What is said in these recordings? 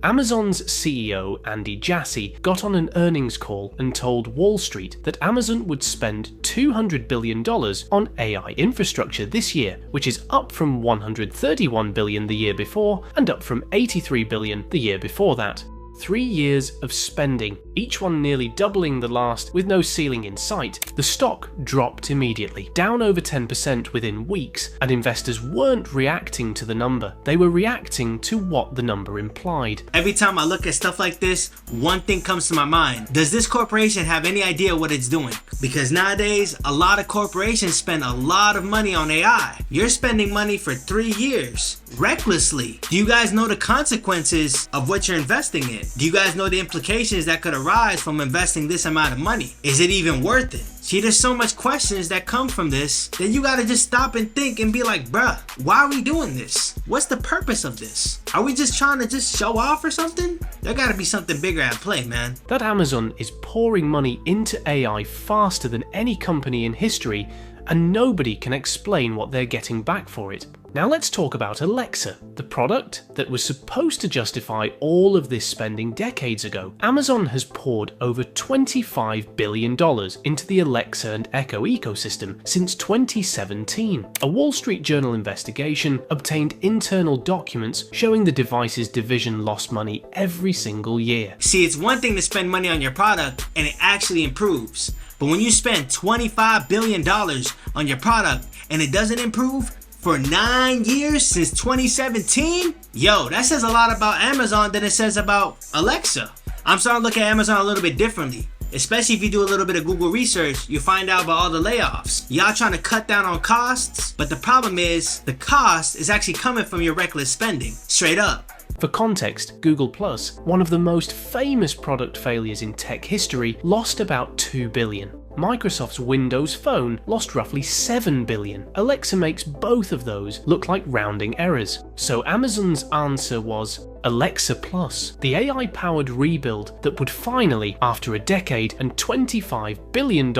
Amazon's CEO Andy Jassy got on an earnings call and told Wall Street that Amazon would spend $200 billion on AI infrastructure this year, which is up from $131 billion the year before and up from $83 billion the year before that. 3 years of spending, each one nearly doubling the last with no ceiling in sight. The stock dropped immediately, down over 10% within weeks, and investors weren't reacting to the number, they were reacting to what the number implied. Every time I look at stuff like this, one thing comes to my mind. Does this corporation have any idea what it's doing? Because nowadays, a lot of corporations spend a lot of money on AI. You're spending money for 3 years, recklessly. Do you guys know the consequences of what you're investing in? Do you guys know the implications that could arise from investing this amount of money? Is it even worth it? See, there's so much questions that come from this that you gotta just stop and think and be like, bruh, why are we doing this? What's the purpose of this? Are we just trying to just show off or something? There gotta be something bigger at play, man. That Amazon is pouring money into AI faster than any company in history, and nobody can explain what they're getting back for it. Now let's talk about Alexa, the product that was supposed to justify all of this spending decades ago. Amazon has poured over $25 billion into the Alexa and Echo ecosystem since 2017. A Wall Street Journal investigation obtained internal documents showing the device's division lost money every single year. See, it's one thing to spend money on your product and it actually improves. But when you spend $25 billion on your product and it doesn't improve, for 9 years since 2017? Yo, that says a lot about Amazon than it says about Alexa. I'm starting to look at Amazon a little bit differently. Especially if you do a little bit of Google research, you'll find out about all the layoffs. Y'all trying to cut down on costs, but the problem is the cost is actually coming from your reckless spending. Straight up. For context, Google+, one of the most famous product failures in tech history, lost about $2 billion. Microsoft's Windows Phone lost roughly $7 billion. Alexa makes both of those look like rounding errors. So Amazon's answer was Alexa Plus, the AI-powered rebuild that would finally, after a decade and $25 billion,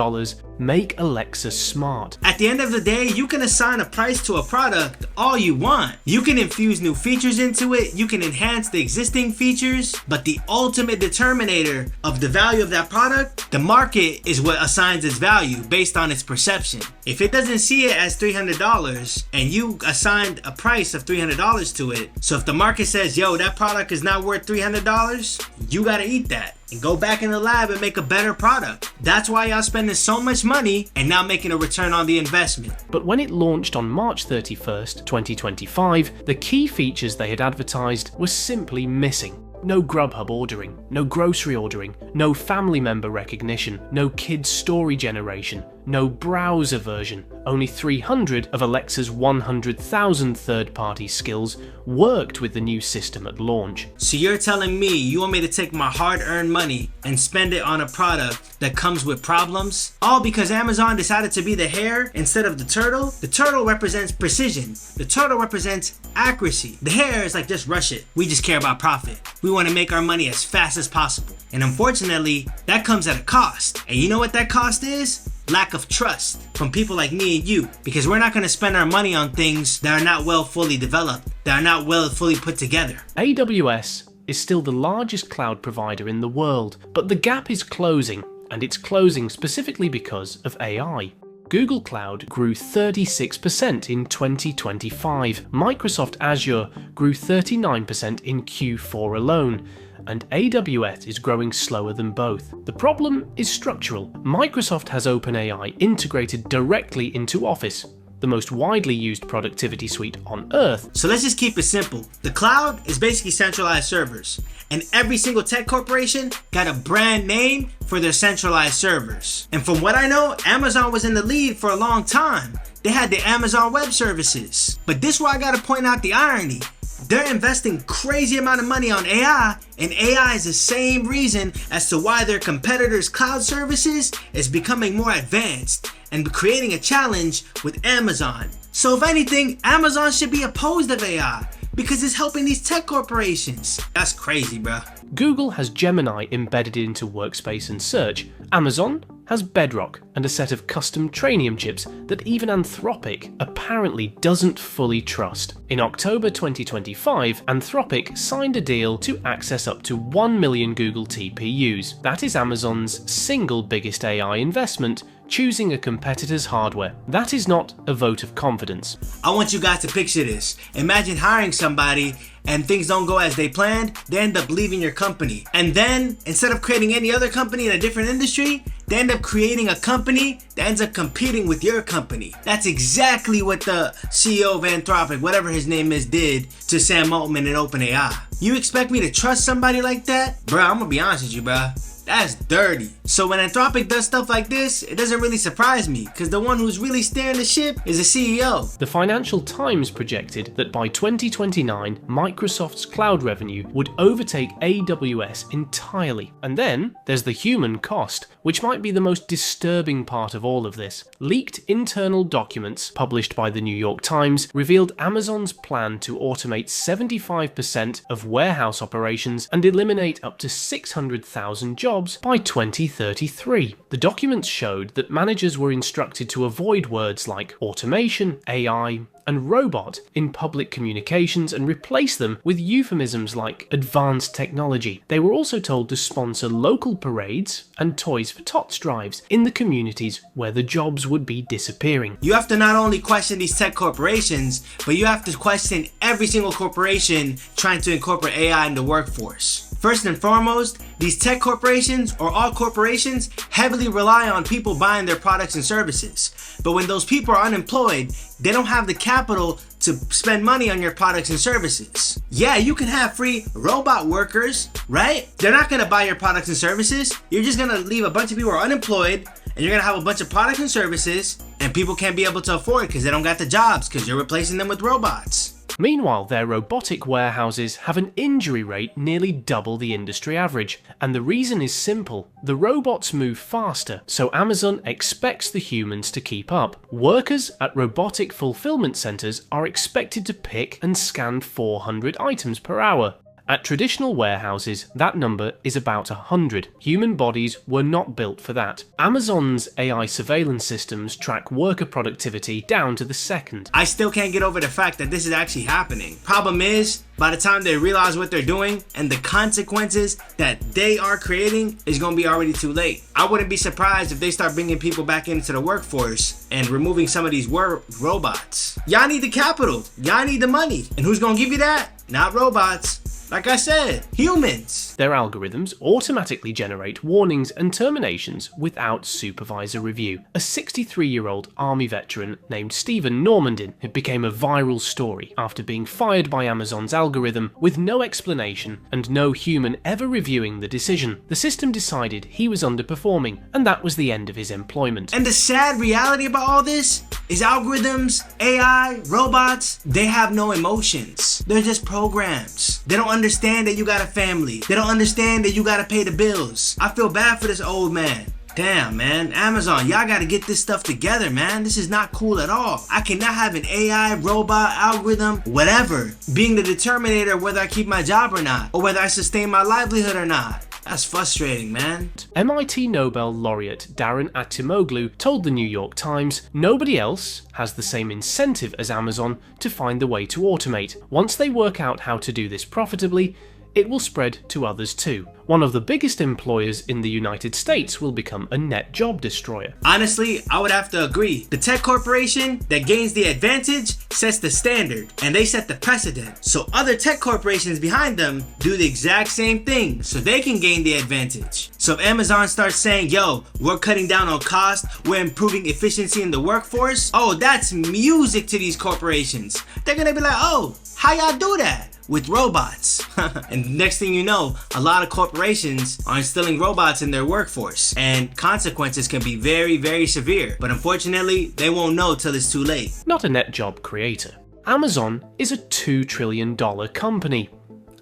make Alexa smart. At the end of the day, you can assign a price to a product all you want. You can infuse new features into it, you can enhance the existing features, but the ultimate determinator of the value of that product, the market, is what assigns its value based on its perception. If it doesn't see it as $300 and you assigned a price of $300 to it, so if the market says, yo, that product is not worth $300, you gotta eat that and go back in the lab and make a better product. That's why y'all spending so much money and not making a return on the investment. But when it launched on March 31st, 2025, the key features they had advertised were simply missing. No Grubhub ordering, no grocery ordering, no family member recognition, no kids story generation, no browser version. Only 300 of Alexa's 100,000 third-party skills worked with the new system at launch. So you're telling me you want me to take my hard-earned money and spend it on a product that comes with problems? All because Amazon decided to be the hare instead of the turtle? The turtle represents precision. The turtle represents accuracy. The hare is like, just rush it. We just care about profit. We want to make our money as fast as possible. And unfortunately, that comes at a cost. And you know what that cost is? Lack of trust from people like me and you, because we're not going to spend our money on things that are not well fully developed, that are not well fully put together. AWS is still the largest cloud provider in the world, but the gap is closing, and it's closing specifically because of AI. Google Cloud grew 36% in 2025, Microsoft Azure grew 39% in Q4 alone, and AWS is growing slower than both. The problem is structural. Microsoft has OpenAI integrated directly into Office, the most widely used productivity suite on Earth. So let's just keep it simple. The cloud is basically centralized servers, and every single tech corporation got a brand name for their centralized servers. And from what I know, Amazon was in the lead for a long time. They had the Amazon Web Services. But this is where I gotta point out the irony. They're investing crazy amount of money on AI, and AI is the same reason as to why their competitors' cloud services is becoming more advanced and creating a challenge with Amazon. So if anything, Amazon should be opposed of AI because it's helping these tech corporations. That's crazy, bro. Google has Gemini embedded into Workspace and Search. Amazon has Bedrock and a set of custom Trainium chips that even Anthropic apparently doesn't fully trust. In October 2025, Anthropic signed a deal to access up to 1 million Google TPUs. That is Amazon's single biggest AI investment, choosing a competitor's hardware. That is not a vote of confidence. I want you guys to picture this. Imagine hiring somebody and things don't go as they planned, they end up leaving your company. And then, instead of creating any other company in a different industry, they end up creating a company that ends up competing with your company. That's exactly what the CEO of Anthropic, whatever his name is, did to Sam Altman and OpenAI. You expect me to trust somebody like that? Bro, I'm gonna be honest with you, bro. That's dirty. So when Anthropic does stuff like this, it doesn't really surprise me, because the one who's really steering the ship is the CEO. The Financial Times projected that by 2029, Microsoft's cloud revenue would overtake AWS entirely. And then there's the human cost, which might be the most disturbing part of all of this. Leaked internal documents published by the New York Times revealed Amazon's plan to automate 75% of warehouse operations and eliminate up to 600,000 jobs by 2033. The documents showed that managers were instructed to avoid words like automation, AI, and robot in public communications and replace them with euphemisms like advanced technology. They were also told to sponsor local parades and Toys for Tots drives in the communities where the jobs would be disappearing. You have to not only question these tech corporations, but you have to question every single corporation trying to incorporate AI in the workforce. First and foremost, these tech corporations, or all corporations, heavily rely on people buying their products and services. But when those people are unemployed, they don't have the capital to spend money on your products and services. Yeah, you can have free robot workers, right? They're not gonna buy your products and services. You're just gonna leave a bunch of people who are unemployed, and you're gonna have a bunch of products and services, and people can't be able to afford it because they don't got the jobs, because you're replacing them with robots. Meanwhile, their robotic warehouses have an injury rate nearly double the industry average, and the reason is simple. The robots move faster, so Amazon expects the humans to keep up. Workers at robotic fulfillment centers are expected to pick and scan 400 items per hour. At traditional warehouses, that number is about 100. Human bodies were not built for that. Amazon's AI surveillance systems track worker productivity down to the second. I still can't get over the fact that this is actually happening. Problem is, by the time they realize what they're doing and the consequences that they are creating is going to be already too late. I wouldn't be surprised if they start bringing people back into the workforce and removing some of these robots. Y'all need the capital. Y'all need the money. And who's going to give you that? Not robots. Like I said, humans. Their algorithms automatically generate warnings and terminations without supervisor review. A 63-year-old army veteran named Stephen Normandin who became a viral story after being fired by Amazon's algorithm with no explanation and no human ever reviewing the decision. The system decided he was underperforming, and that was the end of his employment. And the sad reality about all this is algorithms, AI, robots, they have no emotions. They're just programs. They don't understand that you got a family. They don't understand that you gotta pay the bills. I feel bad for this old man. Damn, man. Amazon, y'all gotta get this stuff together, man. This is not cool at all. I cannot have an AI, robot, algorithm, whatever, being the determinator of whether I keep my job or not, or whether I sustain my livelihood or not. That's frustrating, man. MIT Nobel laureate Darren Acemoglu told the New York Times nobody else has the same incentive as Amazon to find the way to automate. Once they work out how to do this profitably, it will spread to others too. One of the biggest employers in the United States will become a net job destroyer. Honestly, I would have to agree. The tech corporation that gains the advantage sets the standard, and they set the precedent. So other tech corporations behind them do the exact same thing so they can gain the advantage. So if Amazon starts saying, yo, we're cutting down on cost, we're improving efficiency in the workforce, oh, that's music to these corporations. They're gonna be like, oh, how y'all do that? With robots. And next thing you know, a lot of corporations are instilling robots in their workforce, and consequences can be very, very severe. But unfortunately, they won't know till it's too late. Not a net job creator. Amazon is a $2 trillion company,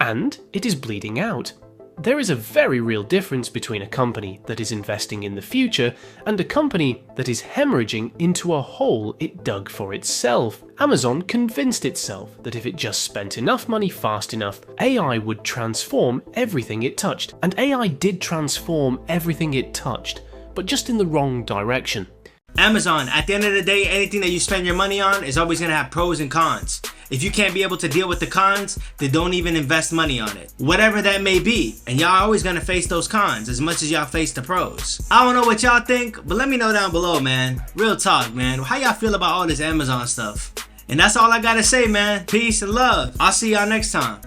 and it is bleeding out. There is a very real difference between a company that is investing in the future and a company that is hemorrhaging into a hole it dug for itself. Amazon convinced itself that if it just spent enough money fast enough, AI would transform everything it touched. And AI did transform everything it touched. but just in the wrong direction. Amazon, at the end of the day, anything that you spend your money on is always going to have pros and cons. If you can't be able to deal with the cons, then don't even invest money on it. Whatever that may be. And y'all always going to face those cons as much as y'all face the pros. I don't know what y'all think, but let me know down below, man. Real talk, man. How y'all feel about all this Amazon stuff? And that's all I got to say, man. Peace and love. I'll see y'all next time.